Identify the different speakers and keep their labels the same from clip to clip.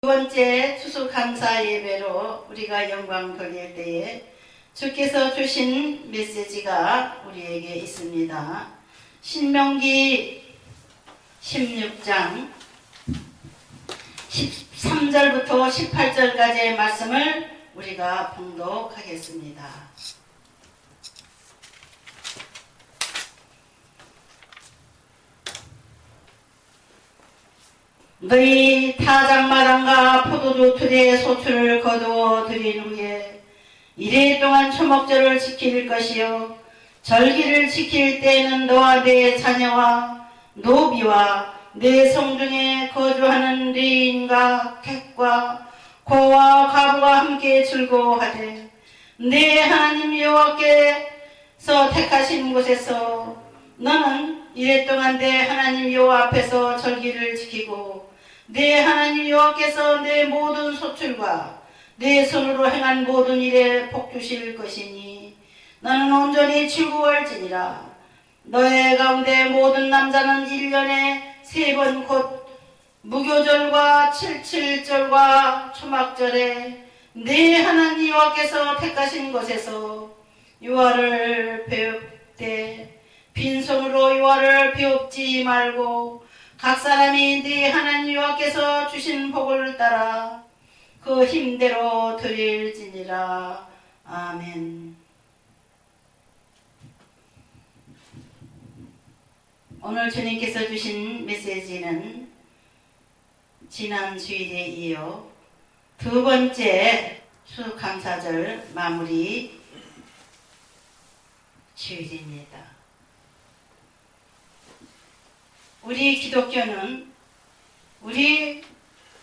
Speaker 1: 두 번째 추수감사 예배로 우리가 영광 돌릴 때에 주께서 주신 메시지가 우리에게 있습니다. 신명기 16장 13절부터 18절까지의 말씀을 우리가 봉독하겠습니다. 너희 타작마당과 포도주 틀에 소출을 거두어 드린 후에 이래 동안 초목절을 지킬 것이요 절기를 지킬 때에는 너와 내 자녀와 노비와 내 성중에 거주하는 리인과 객과 고와 가부가 함께 즐거워하되 내 하나님 여호와께서 택하신 곳에서 너는 이랫동안 내 하나님 여호와 앞에서 절기를 지키고 내 하나님 여호와께서 내 모든 소출과 내 손으로 행한 모든 일에 복 주실 것이니 너는 온전히 즐거워할지니라. 너의 가운데 모든 남자는 1년에 3번 곧 무교절과 칠칠절과 초막절에 내 하나님 여호와께서 택하신 곳에서 유아를 배웁되 빈손으로 유아를 배웁지 말고 각 사람이 네 하나님 여호와께서 주신 복을 따라 그 힘대로 드릴지니라. 아멘. 오늘 주님께서 주신 메시지는 지난 주일에 이어 두 번째 추수감사절 마무리 주일입니다. 우리 기독교는 우리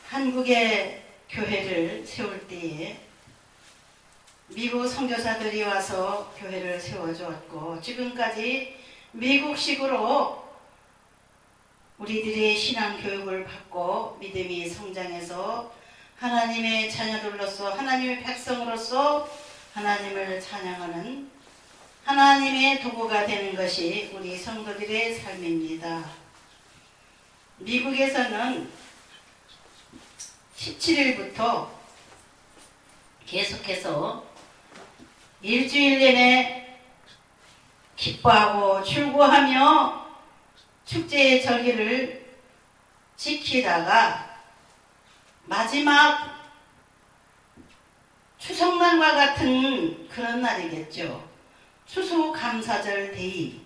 Speaker 1: 한국의 교회를 세울 때에 미국 선교사들이 와서 교회를 세워주었고 지금까지 미국식으로 우리들의 신앙교육을 받고 믿음이 성장해서 하나님의 자녀들로서 하나님의 백성으로서 하나님을 찬양하는 하나님의 도구가 되는 것이 우리 성도들의 삶입니다. 미국에서는 17일부터 계속해서 일주일 내내 기뻐하고 출구하며 축제의 절기를 지키다가 마지막 추석날과 같은 그런 날이겠죠. 추수감사절 데이,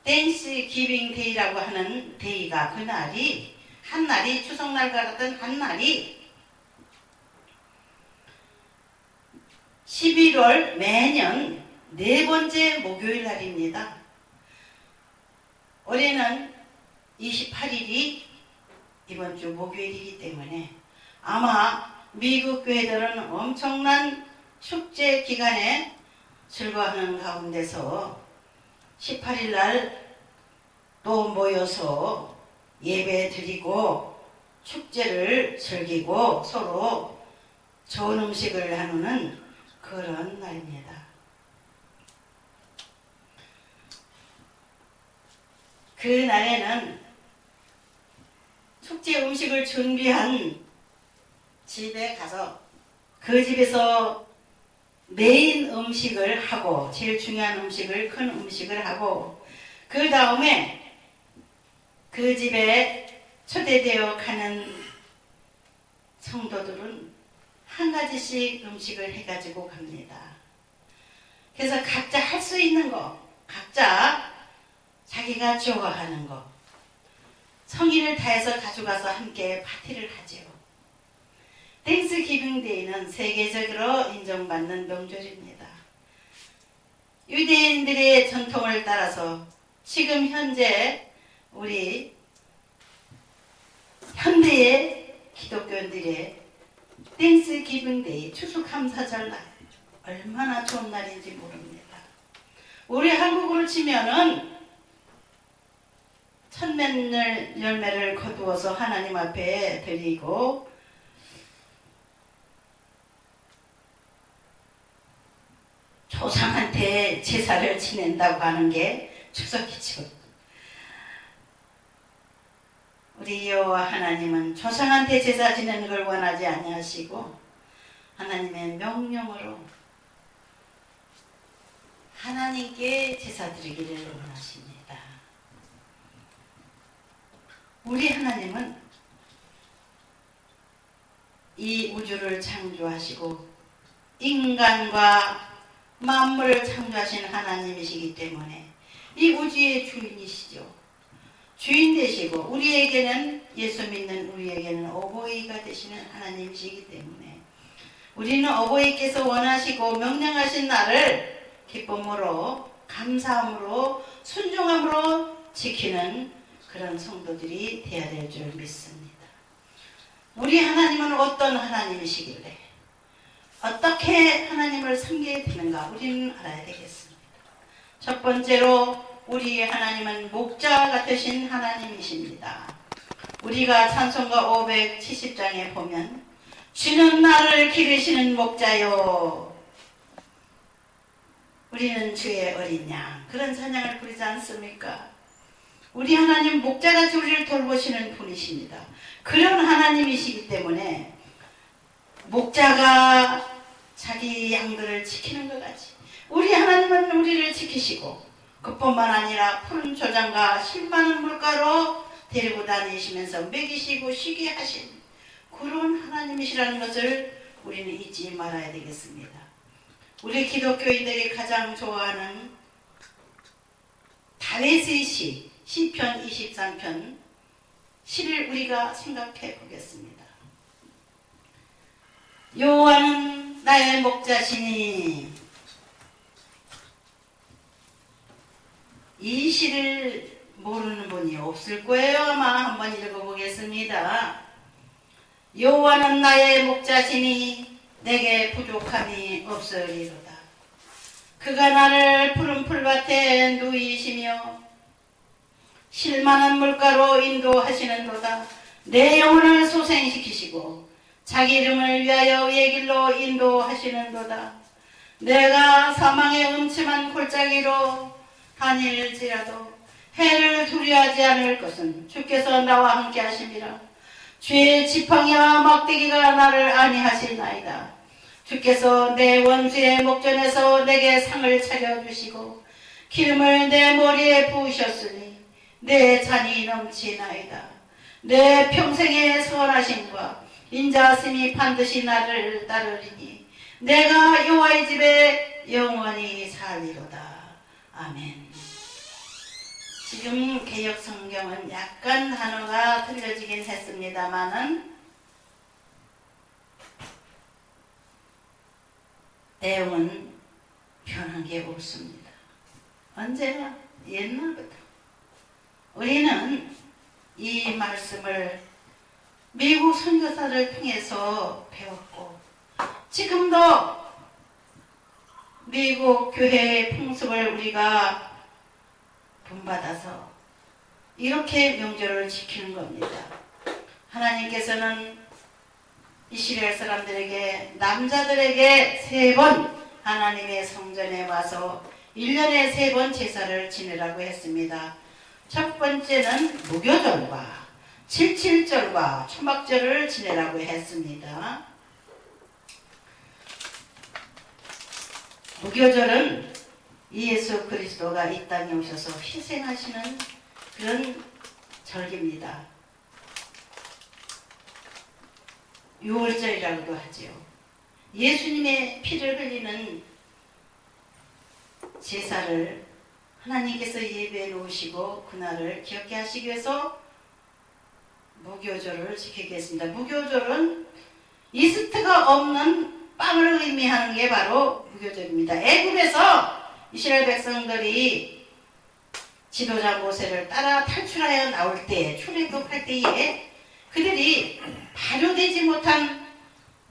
Speaker 1: 땡스기빙 데이라고 하는 데이가 그날이 한날이 추석날과 같은 한날이 11월 매년 4번째 목요일 날입니다. 올해는 28일이 이번 주 목요일이기 때문에 아마 미국 교회들은 엄청난 축제 기간에 즐거워하는 가운데서 18일 날 또 모여서 예배 드리고 축제를 즐기고 서로 좋은 음식을 나누는 그런 날입니다. 그 날에는 축제 음식을 준비한 집에 가서 그 집에서 메인 음식을 하고 제일 중요한 음식을 큰 음식을 하고 그 다음에 그 집에 초대되어 가는 성도들은 한 가지씩 음식을 해가지고 갑니다. 그래서 각자 할 수 있는 거 각자 자기가 좋아하는 거 성의를 다해서 가져가서 함께 파티를 하죠. 땡스기빙 데이는 세계적으로 인정받는 명절입니다. 유대인들의 전통을 따라서 지금 현재 우리 현대의 기독교인들의 땡스기빙 데이 추수감사절 날 얼마나 좋은 날인지 모릅니다. 우리 한국으로 치면은 천맨 열매를 거두어서 하나님 앞에 드리고 조상한테 제사를 지낸다고 하는 게 추석이죠. 우리 우리 여호와 하나님은 조상한테 제사 지내는 걸 원하지 아니하시고 하나님의 명령으로 하나님께 제사 드리기를 원하십니다. 우리 하나님은 이 우주를 창조하시고 인간과 만물을 창조하신 하나님이시기 때문에 이 우주의 주인이시죠. 주인 되시고 우리에게는 예수 믿는 우리에게는 어버이가 되시는 하나님이시기 때문에 우리는 어버이께서 원하시고 명령하신 날을 기쁨으로 감사함으로 순종함으로 지키는 그런 성도들이 되어야 될 줄 믿습니다. 우리 하나님은 어떤 하나님이시길래 어떻게 하나님을 섬기게 되는가 우리는 알아야 되겠습니다. 첫 번째로 우리 하나님은 목자 같으신 하나님이십니다. 우리가 찬송가 570장에 보면 주는 나를 기르시는 목자요 우리는 주의 어린 양 그런 찬양을 부르지 않습니까? 우리 하나님 목자같이 우리를 돌보시는 분이십니다. 그런 하나님이시기 때문에 목자가 자기 양들을 지키는 것 같이 우리 하나님은 우리를 지키시고 그뿐만 아니라 푸른 조장과 실 많은 물가로 데리고 다니시면서 먹이시고 쉬게 하신 그런 하나님이시라는 것을 우리는 잊지 말아야 되겠습니다. 우리 기독교인들이 가장 좋아하는 다윗의 시 시편 23편 시를 우리가 생각해 보겠습니다. 여호와는 나의 목자시니 이 시를 모르는 분이 없을 거예요. 아마 한번 읽어보겠습니다. 여호와는 나의 목자시니 내게 부족함이 없으리로다. 그가 나를 푸른 풀밭에 누이시며 실 많은 물가로 인도하시는도다. 내 영혼을 소생시키시고 자기 이름을 위하여 의의 길로 인도하시는도다. 내가 사망의 음침한 골짜기로 다닐지라도 해를 두려워하지 않을 것은 주께서 나와 함께 하심이라. 주의 지팡이와 막대기가 나를 안위하시나이다. 주께서 내 원수의 목전에서 내게 상을 차려주시고 기름을 내 머리에 부으셨으니 내 잔이 넘치나이다. 내 평생의 선하심과 인자하심이 반드시 나를 따르리니 내가 여호와의 집에 영원히 살리로다. 아멘. 지금 개역 성경은 약간 단어가 틀려지긴 했습니다만은 내용은 변한 게 없습니다. 언제나 옛날부터 우리는 이 말씀을 미국 선교사를 통해서 배웠고 지금도 미국 교회의 풍습을 우리가 본받아서 이렇게 명절을 지키는 겁니다. 하나님께서는 이스라엘 사람들에게 남자들에게 3번 하나님의 성전에 와서 1년에 3번 제사를 지내라고 했습니다. 첫 번째는 무교절과 77절과 초막절을 지내라고 했습니다. 무교절은 예수 그리스도가 이 땅에 오셔서 희생하시는 그런 절기입니다. 6월절이라고도 하지요. 예수님의 피를 흘리는 제사를 하나님께서 예배해 놓으시고 그날을 기억해 하시기 위해서 무교절을 지키게 했습니다. 무교절은 이스트가 없는 빵을 의미하는 게 바로 무교절입니다. 애굽에서 이스라엘 백성들이 지도자 모세를 따라 탈출하여 나올 때 출애굽할 때에 그들이 발효되지 못한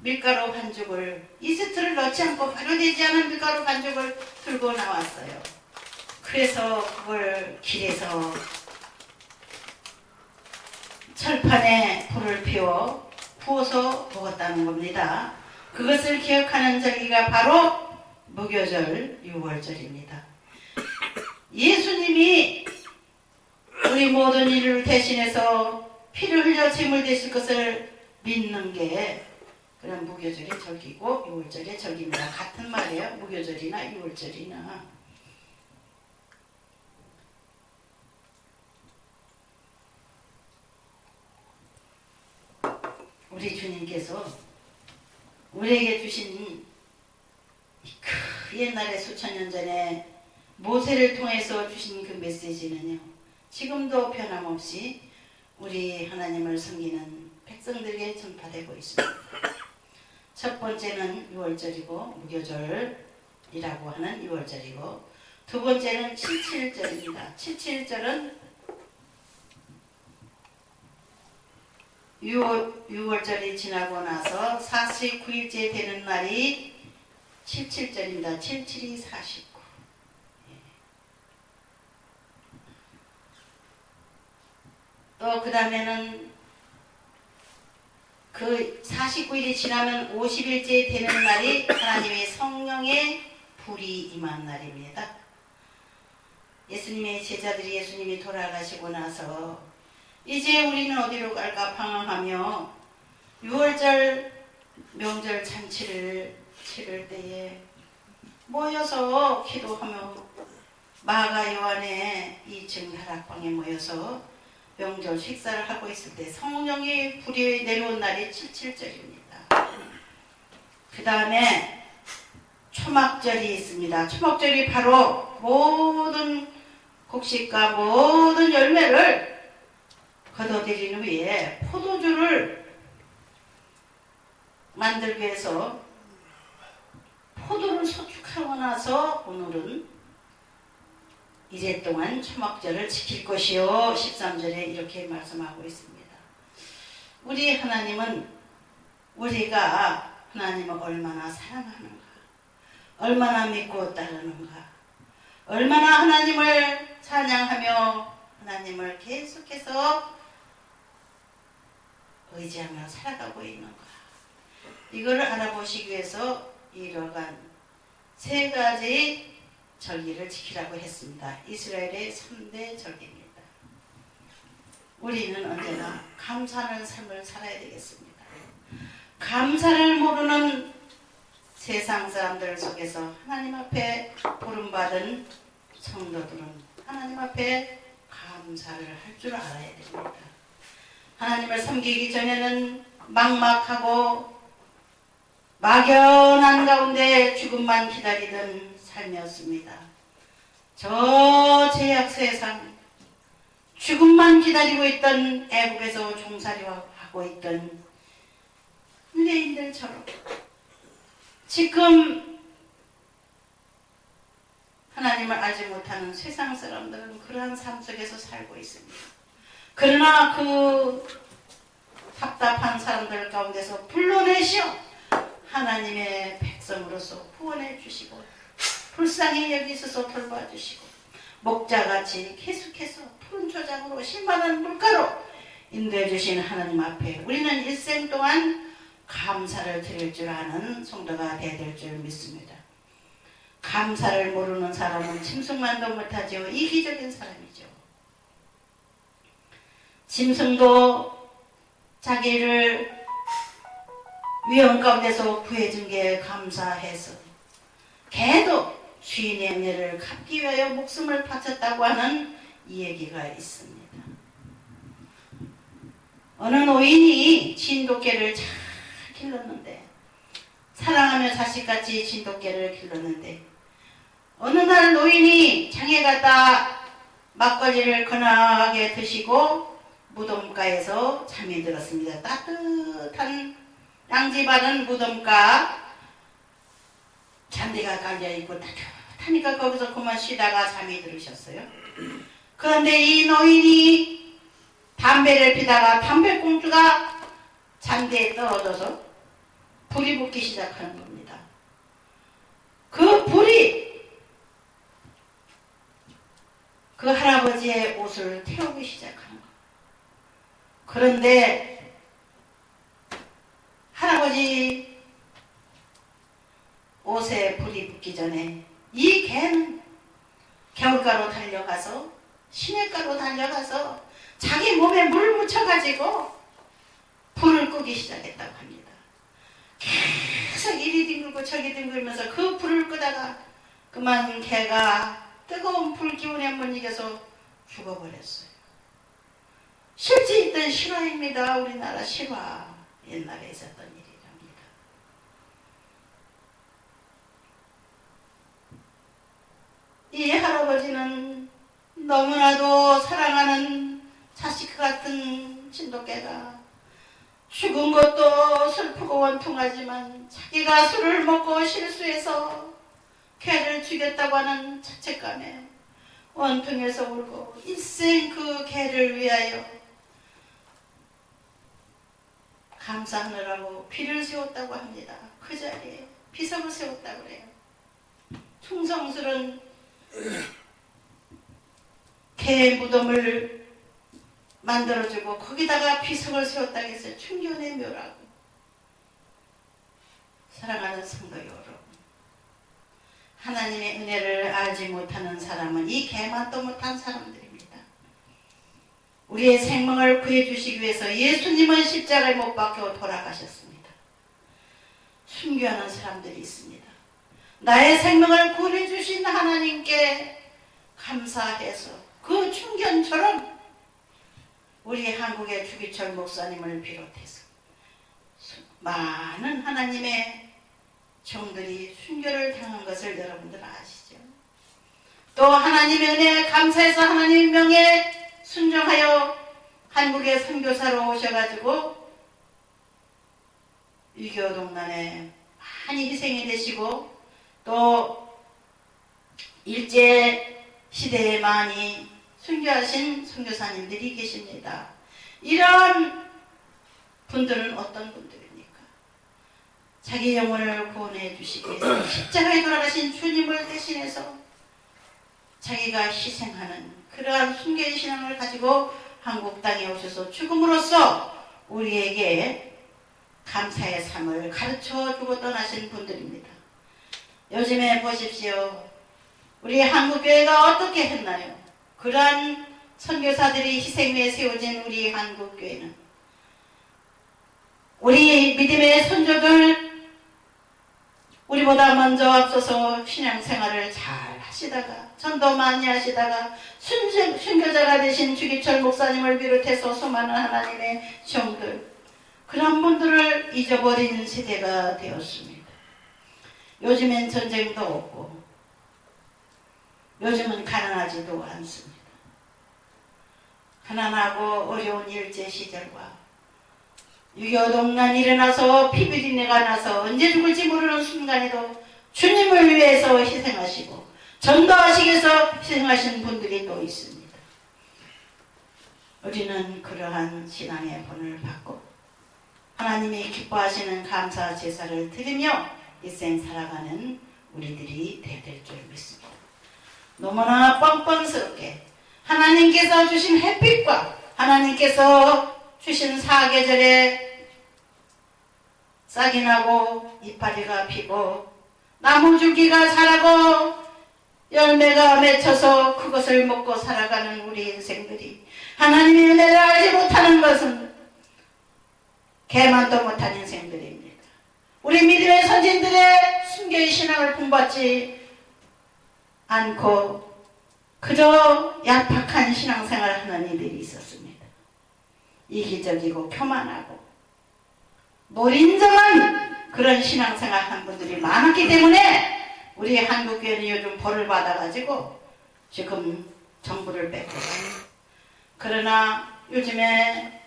Speaker 1: 밀가루 반죽을 이스트를 넣지 않고 발효되지 않은 밀가루 반죽을 들고 나왔어요. 그래서 그걸 길에서 철판에 불을 피워 구워서 먹었다는 겁니다. 그것을 기억하는 절기가 바로 무교절 6월절입니다. 예수님이 우리 모든 일을 대신해서 피를 흘려 제물 되실 것을 믿는 게 그런 무교절의 절기고 유월절의 절기입니다. 같은 말이에요. 무교절이나 유월절이나. 우리 주님께서 우리에게 주신 그 옛날에 수천 년 전에 모세를 통해서 주신 그 메시지는요, 지금도 변함없이 우리 하나님을 섬기는 백성들에게 전파되고 있습니다. 첫 번째는 유월절이고 무교절이라고 하는 유월절이고, 두 번째는 칠칠절입니다. 칠칠절은 유월절이 지나고 나서 49일째 되는 날이 칠칠절입니다. 77이 49. 또 그 다음에는 그 49일이 지나면 50일째 되는 날이 하나님의 성령의 불이 임한 날입니다. 예수님의 제자들이 예수님이 돌아가시고 나서 이제 우리는 어디로 갈까 방황하며 유월절 명절 잔치를 치를 때에 모여서 기도하며 마가 요한의 2층 다락방에 모여서 명절 식사를 하고 있을 때 성령의 불이 내려온 날이 칠칠절입니다. 그 다음에 초막절이 있습니다. 초막절이 바로 모든 곡식과 모든 열매를 거둬들인 후에 포도주를 만들기 위해서 포도를 소축하고 나서 오늘은 이제 동안 초막절을 지킬 것이요 13절에 이렇게 말씀하고 있습니다. 우리 하나님은 우리가 하나님을 얼마나 사랑하는가, 얼마나 믿고 따르는가, 얼마나 하나님을 찬양하며 하나님을 계속해서 의지하며 살아가고 있는가, 이거를 알아보시기 위해서 이러한 세 가지 절기를 지키라고 했습니다. 이스라엘의 3대 절기입니다. 우리는 언제나 감사하는 삶을 살아야 되겠습니다. 감사를 모르는 세상 사람들 속에서 하나님 앞에 부름받은 성도들은 하나님 앞에 감사를 할 줄 알아야 됩니다. 하나님을 섬기기 전에는 막막하고 막연한 가운데 죽음만 기다리던 삶이었습니다. 저 죄악 세상, 죽음만 기다리고 있던 애국에서 종살이하고 있던 유대인들처럼 지금 하나님을 알지 못하는 세상 사람들은 그러한 삶 속에서 살고 있습니다. 그러나 그 답답한 사람들 가운데서 불러내시어 하나님의 백성으로서 구원해 주시고 불쌍히 여기셔서 돌봐주시고 목자같이 계속해서 푸른 초장으로 실만한 물가로 인도해 주신 하나님 앞에 우리는 일생 동안 감사를 드릴 줄 아는 성도가 되어야 될 줄 믿습니다. 감사를 모르는 사람은 짐승만도 못하죠. 이기적인 사람이죠. 짐승도 자기를 위험 가운데서 구해준 게 감사해서, 개도 주인의 은혜를 갚기 위하여 목숨을 바쳤다고 하는 이 얘기가 있습니다. 어느 노인이 진돗개를 잘 길렀는데, 사랑하며 자식같이 진돗개를 길렀는데, 어느 날 노인이 장에 갔다 막걸리를 거나하게 드시고 무덤가에서 잠이 들었습니다. 따뜻한 양지바른 무덤가, 잔디가 깔려있고 따뜻하니까 거기서 그만 쉬다가 잠이 들으셨어요. 그런데 이 노인이 담배를 피다가 담배꽁초가 잔디에 떨어져서 불이 붙기 시작하는 겁니다. 그 불이 그 할아버지의 옷을 태우기 시작하는 거예요. 그런데 할아버지 옷에 불이 붙기 전에 이 개는 겨울가로 달려가서 시냇가로 달려가서 자기 몸에 물 묻혀가지고 불을 끄기 시작했다고 합니다. 계속 이리 뒹굴고 저리 뒹굴면서 그 불을 끄다가 그만 개가 뜨거운 불 기운에 못 이겨서 죽어버렸어요. 실제 있던 실화입니다. 우리나라 실화. 옛날에 있었던 일이랍니다. 이 할아버지는 너무나도 사랑하는 자식 같은 진돗개가 죽은 것도 슬프고 원통하지만 자기가 술을 먹고 실수해서 개를 죽였다고 하는 자책감에 원통해서 울고 일생 그 개를 위하여 감사하느라고 비를 세웠다고 합니다. 그 자리에 비석을 세웠다고 그래요. 충성스런 개 무덤을 만들어주고 거기다가 비석을 세웠다고 해서 충견의 묘라고. 사랑하는 성도 여러분, 하나님의 은혜를 알지 못하는 사람은 이 개만도 못한 사람들입니다. 우리의 생명을 구해주시기 위해서 예수님은 십자가에 못 박혀 돌아가셨습니다. 순교하는 사람들이 있습니다. 나의 생명을 구해주신 하나님께 감사해서 그 충견처럼 우리 한국의 주기철 목사님을 비롯해서 많은 하나님의 종들이 순교를 당한 것을 여러분들 아시죠? 또 하나님의 은혜에 감사해서 하나님의 명에 순종하여 한국의 선교사로 오셔가지고 유교동란에 많이 희생이 되시고 또 일제시대에 많이 순교하신 선교사님들이 계십니다. 이런 분들은 어떤 분들입니까? 자기 영혼을 구원해 주시기 위해서 십자가에 돌아가신 주님을 대신해서 자기가 희생하는 그러한 순교의 신앙을 가지고 한국 땅에 오셔서 죽음으로써 우리에게 감사의 삶을 가르쳐주고 떠나신 분들입니다. 요즘에 보십시오. 우리 한국교회가 어떻게 했나요? 그러한 선교사들이 희생 위에 세워진 우리 한국교회는 우리 믿음의 선조들 우리보다 먼저 앞서서 신앙생활을 잘 하시다가 전도 많이 하시다가 순교자가 되신 주기철 목사님을 비롯해서 수많은 하나님의 종들 그런 분들을 잊어버린 세대가 되었습니다. 요즘엔 전쟁도 없고 요즘은 가난하지도 않습니다. 가난하고 어려운 일제시절과 6.25 동란이 일어나서 피비린내가 나서 언제 죽을지 모르는 순간에도 주님을 위해서 희생하시고 전도하시기 위해서 희생하신 분들이 또 있습니다. 우리는 그러한 신앙의 본을 받고 하나님이 기뻐하시는 감사 제사를 드리며 일생 살아가는 우리들이 되어야 될 줄 믿습니다. 너무나 뻔뻔스럽게 하나님께서 주신 햇빛과 하나님께서 주신 사계절에 싹이 나고 이파리가 피고 나무줄기가 자라고 열매가 맺혀서 그것을 먹고 살아가는 우리 인생들이 하나님의 은혜를 알지 못하는 것은 개만도 못한 인생들입니다. 우리 믿음의 선진들의 순교의 신앙을 본받지 않고 그저 얄팍한 신앙생활을 하는 이들이 있었습니다. 이기적이고 교만하고 노린정한 그런 신앙생활 한 분들이 많았기 때문에 우리 한국교회는 요즘 벌을 받아가지고 지금 정부를 뺏고 그러나 요즘에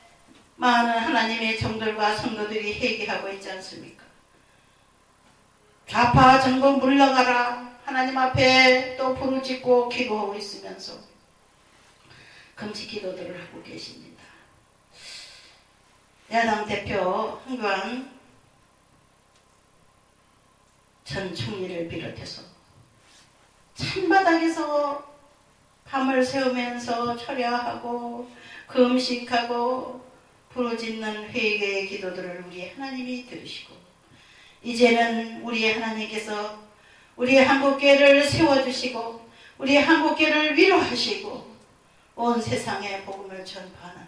Speaker 1: 많은 하나님의 종들과 성도들이 회개하고 있지 않습니까? 좌파 정부 물러가라 하나님 앞에 또 부르짖고 기도하고 있으면서 금식 기도들을 하고 계십니다. 야당 대표 황교안 전 총리를 비롯해서 찬바닥에서 밤을 새우면서 철야하고 금식하고 부르짖는 회개의 기도들을 우리 하나님이 들으시고 이제는 우리 하나님께서 우리 한국교회를 세워주시고 우리 한국교회를 위로하시고 온 세상에 복음을 전파하는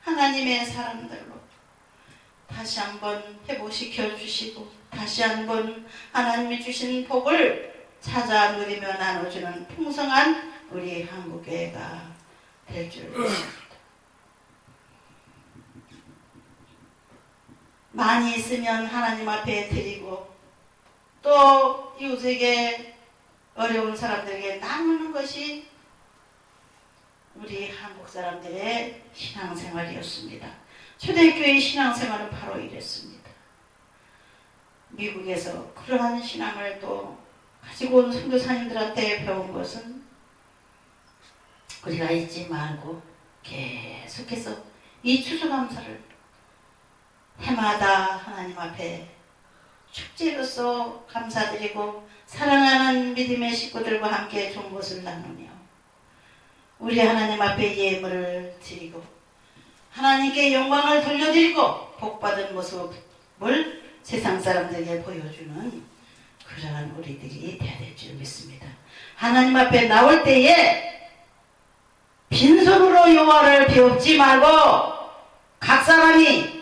Speaker 1: 하나님의 사람들로 다시 한번 회복시켜 주시고 다시 한번 하나님이 주신 복을 찾아 누리며 나눠주는 풍성한 우리 한국교회가 될 줄 믿습니다. 많이 있으면 하나님 앞에 드리고 또 이웃에게 어려운 사람들에게 나누는 것이 우리 한국 사람들의 신앙생활이었습니다. 초대교회 신앙생활은 바로 이랬습니다. 미국에서 그러한 신앙을 또 가지고 온 선교사님들한테 배운 것은 우리가 잊지 말고 계속해서 이 추수감사를 해마다 하나님 앞에 축제로서 감사드리고 사랑하는 믿음의 식구들과 함께 좋은 것을 나누며 우리 하나님 앞에 예물을 드리고 하나님께 영광을 돌려드리고 복받은 모습을 세상 사람들에게 보여주는 그러한 우리들이 되어야 될 줄 믿습니다. 하나님 앞에 나올 때에 빈손으로 여호와를 배웁지 말고 각 사람이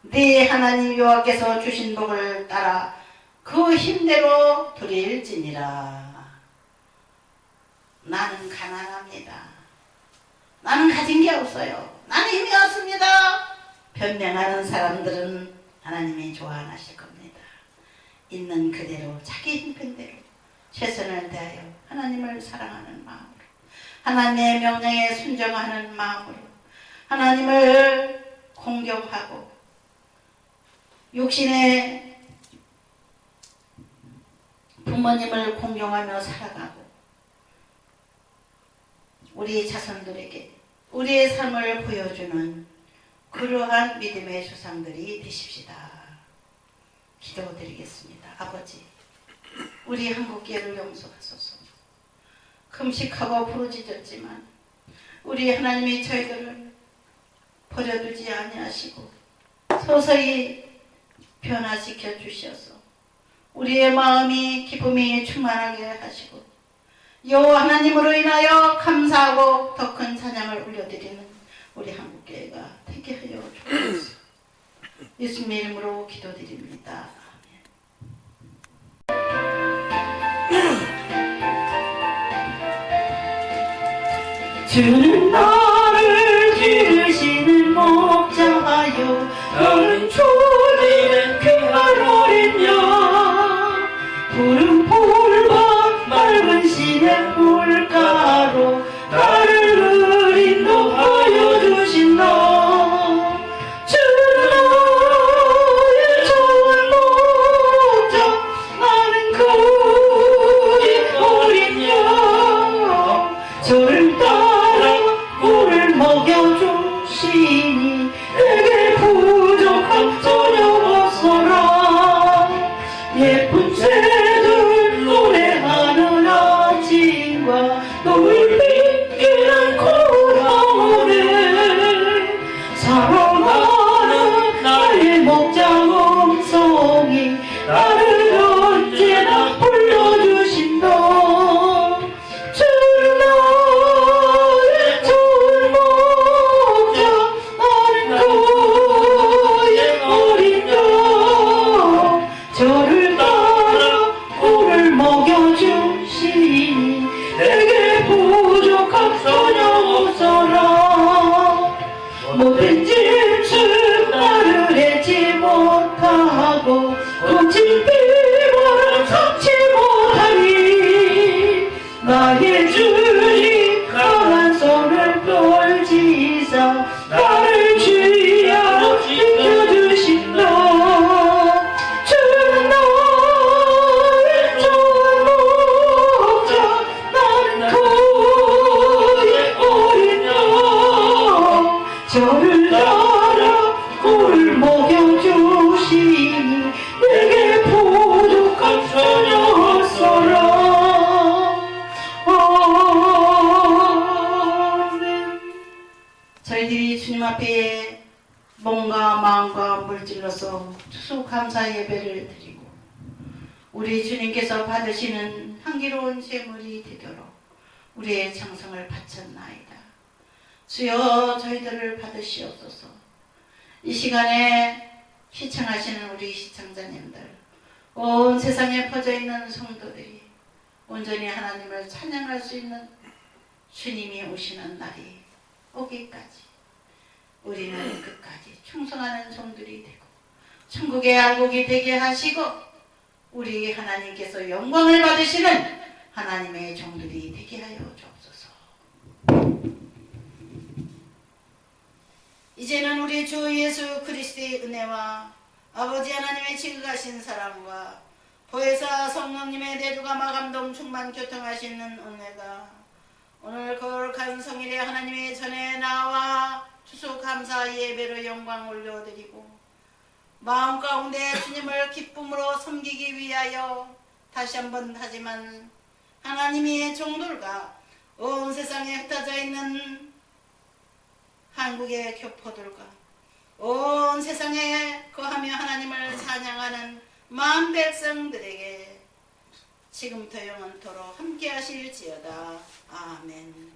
Speaker 1: 네 하나님 여호와께서 주신 복을 따라 그 힘대로 드릴지니라. 나는 가난합니다. 나는 가진 게 없어요. 나는 힘이 없습니다. 변명하는 사람들은 하나님이 좋아 안 하실 겁니다. 있는 그대로 자기 힘편대로 최선을 다하여 하나님을 사랑하는 마음으로 하나님의 명령에 순종하는 마음으로 하나님을 공경하고 육신의 부모님을 공경하며 살아가고 우리 자손들에게 우리의 삶을 보여주는 그러한 믿음의 조상들이 되십시다. 기도드리겠습니다. 아버지, 우리 한국교회를 용서하소서. 금식하고 부르짖었지만 우리 하나님이 저희들을 버려두지 아니하시고 서서히 변화시켜 주셔서 우리의 마음이 기쁨이 충만하게 하시고 여호와 하나님으로 인하여 감사하고 더 큰 찬양을 올려드리는 우리 한국교회가 되게 하여 주옵소서. 예수님의 이름으로 기도드립니다. 주는 나를 기르시는 목자여 너는 주님의 귀한 어린 양 푸른 풀과 맑은 시냇 물가로 나를 인도하여 주신다. 주는 나의 좋은 목자 나는 그의 어린 양 저를 따라 꿀을 먹여주시니 내게 부족한 전혀 없어라. 예쁜 새들 노래하는 아침과 노을빛 고라오네 사랑하는 나의 목자 음성이 나를 언제나 불러주신다. 주는 나의 좋은 목자 나는 그의 어린 양 저를 따라 꿀을 먹여주시니 내게 부족한 전혀 없어라. 못된 짓을 나를 해지 못하고 거친 비바람 삼지 못하니 나의 주님 강한 손을 펼치사 나를 주여 지켜주신다. 주는 나의 좋은 목자 나는 그의 어린 양 저를 따라 꿀을 먹여주시니 내게 부족한 전혀 없어라. 아멘. 저희들이 주님 앞에 몸과 마음과 물질로서 추수감사 예배를 드리고 우리 주님께서 받으시는 향기로운 제물이 되도록 우리의 정성을 바쳤나이다. 주여 저희들을 받으시옵소서. 이 시간에 시청하시는 우리 시청자님들, 온 세상에 퍼져있는 성도들이 온전히 하나님을 찬양할 수 있는 주님이 오시는 날이 오기까지 우리는 끝까지 충성하는 종들이 되고 천국의 알곡이 되게 하시고 우리 하나님께서 영광을 받으시는 하나님의 종들이 되게 하여 주옵소서. 이제는 우리 주 예수 그리스도의 은혜와 아버지 하나님의 지극하신 사랑과 보혜사 성령님의 대주감화 감동 충만 교통하시는 은혜가 오늘 거룩한 성일에 하나님의 전에 나와 추수감사 예배로 영광 올려드리고 마음 가운데 주님을 기쁨으로 섬기기 위하여 다시 한번 하지만 하나님의 종들과 온 세상에 흩어져 있는 한국의 교포들과 온 세상에 거하며 하나님을 찬양하는 만 백성들에게 지금부터 영원토록 함께 하실지어다. 아멘.